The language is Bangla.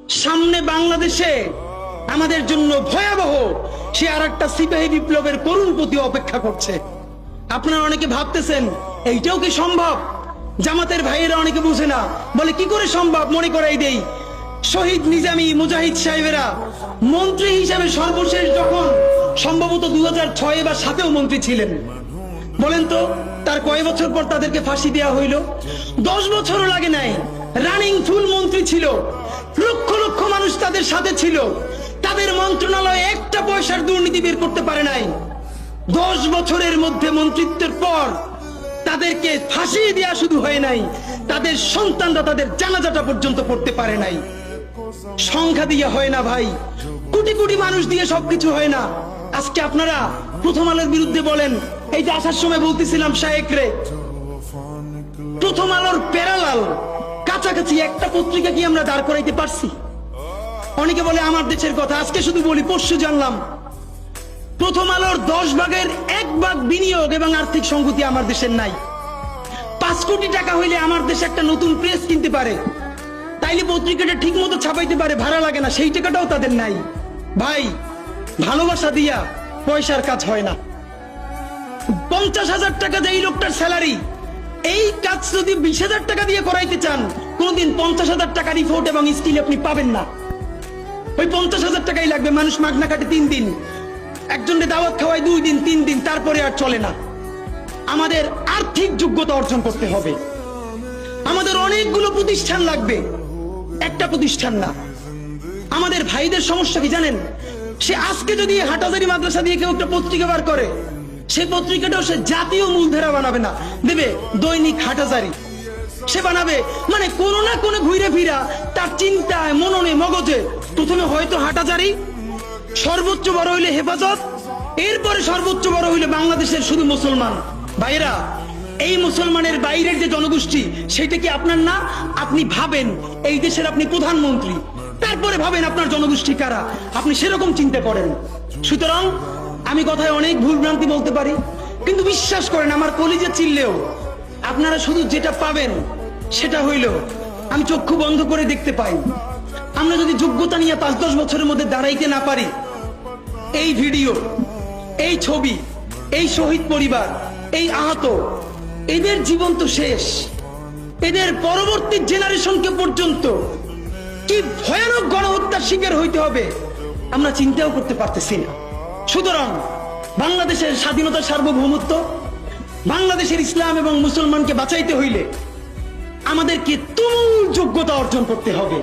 সামনে বাংলাদেশে আমাদের জন্য ভয়াবহ সে আরেকটা সিপাহী বিপ্লবের করুণ প্রতি অপেক্ষা করছে। আপনারা অনেকে ভাবতেছেন এইটাও কি সম্ভব? জামাতের ভাইয়েরা অনেকে বুঝে না, বলে কি করে সম্ভব? মনে করাই দেই, শহীদ নিজামী মুজাহিদ সাহেবেরা মন্ত্রী হিসাবে সর্বশেষ যখন সম্ভবত 2006 বা 2007 মন্ত্রী ছিলেন, বলেন তো তার কয় বছর পর তাদেরকে ফাঁসি দেওয়া হইল? 10 বছরও লাগে নাই। রানিং ফুল মন্ত্রী ছিল, লক্ষ লক্ষ মানুষ তাদের সাথে ছিল, তাদের মন্ত্রণালয় একটা পয়সার দুর্নীতি বের করতে পারে নাই। 10 বছরের মধ্যে মন্ত্রিত্বের পর তাদেরকে ফাঁসি দেওয়া শুধু হয় নাই, তাদের সন্তানরা তাদের জানাজাটা পর্যন্ত পড়তে পারে নাই। সংখ্যা দিয়ে হয় না ভাই, কোটি কোটি মানুষ দিয়ে সবকিছু হয় না। আজকে আপনারা প্রথম আলোর বিরুদ্ধে বলেন, এই যে আসার সময় বলতেছিলাম শায়েকরে, প্রথম আলোর প্যারালাল কাছাকাছি একটা পত্রিকা কি আমরা দাঁড় করাইতে পারছি? অনেকে বলে আমার দেশের কথা, আজকে শুধু বলি, পরশু জানলাম প্রথম আলোর 10 ভাগের 1 ভাগ বিনিয়োগ এবং আর্থিক সংগতি আমার দেশের নাই। 5 কোটি টাকা হইলে আমার দেশে একটা নতুন প্রেস কিনতে পারে, তাইলে পত্রিকাটা ঠিক মতো ছাপাইতে পারে, ভাড়া লাগে না, সেই টাকাটাও তাদের নাই। ভাই, ভালোবাসা দিয়া পয়সার কাজ হয় না। 50,000 টাকা যে এই লোকটার স্যালারি, এই কাজ যদি 20,000 টাকা দিয়ে করাইতে চান, কোনদিন 50,000 টাকা রিপোর্ট এবং স্কিল আপনি পাবেন না। ওই 50,000 টাকাই লাগবে। মানুষ মাগনা কাটে 3 দিন, একজনকে দাওয়াত খাওয়ায় 2 দিন 3 দিন, তারপরে আর চলে না। আমাদের আর্থিক যোগ্যতা অর্জন করতে হবে। আমাদের অনেকগুলো প্রতিষ্ঠান লাগবে, একটা প্রতিষ্ঠান না। আমাদের ভাইদের সমস্যা কি জানেন? সে আজকে যদি হাটহাজারী মাদ্রাসা দিয়ে কেউ একটা পত্রিকা বার করে, সেই পত্রিকাটাও সে জাতীয় মূলধারা বানাবে না, দেবে দৈনিক হাটহাজারী। সে বানাবে মানে কোনো না কোনো ঘুরে ফিরা তার চিন্তায়, মননে, মগজে প্রথমে হয়তো হাটহাজারী, সর্বোচ্চ বড় হইলে হেফাজত, এরপরে সর্বোচ্চ বড় হইলে বাংলাদেশের শুধু মুসলমান। ভাইরা, এই মুসলমানের বাইরের যে জনগোষ্ঠী, সেটা কি আপনার না? আপনি ভাবেন এই দেশের আপনি প্রধানমন্ত্রী, তারপরে ভাবেন আপনার জনগোষ্ঠী কারা, আপনি সেরকম চিন্তা করেন। সুতরাং আমি কথায় অনেক ভুল ভ্রান্তি বলতে পারি, কিন্তু বিশ্বাস করেন আমার কলিজা চিল্লেও আপনারা শুধু যেটা পাবেন সেটা হইল আমি চক্ষু বন্ধ করে দেখতে পাই। আমরা যদি যোগ্যতা নিয়ে 5-10 বছরের মধ্যে দাঁড়াইতে না পারি, এই ভিডিও, এই ছবি, এই শহীদ পরিবার, এই আহত, এদের জীবন তো শেষ। এদের পরবর্তী জেনারেশনকে পর্যন্ত কি ভয়ানক গণহত্যার শিকার হইতে হবে আমরা চিন্তাও করতে পারতেছি না। সুতরাং বাংলাদেশের স্বাধীনতা, সার্বভৌমত্ব, বাংলাদেশের ইসলাম এবং মুসলমানকে বাঁচাইতে হইলে আমাদেরকে তুমুল যোগ্যতা অর্জন করতে হবে।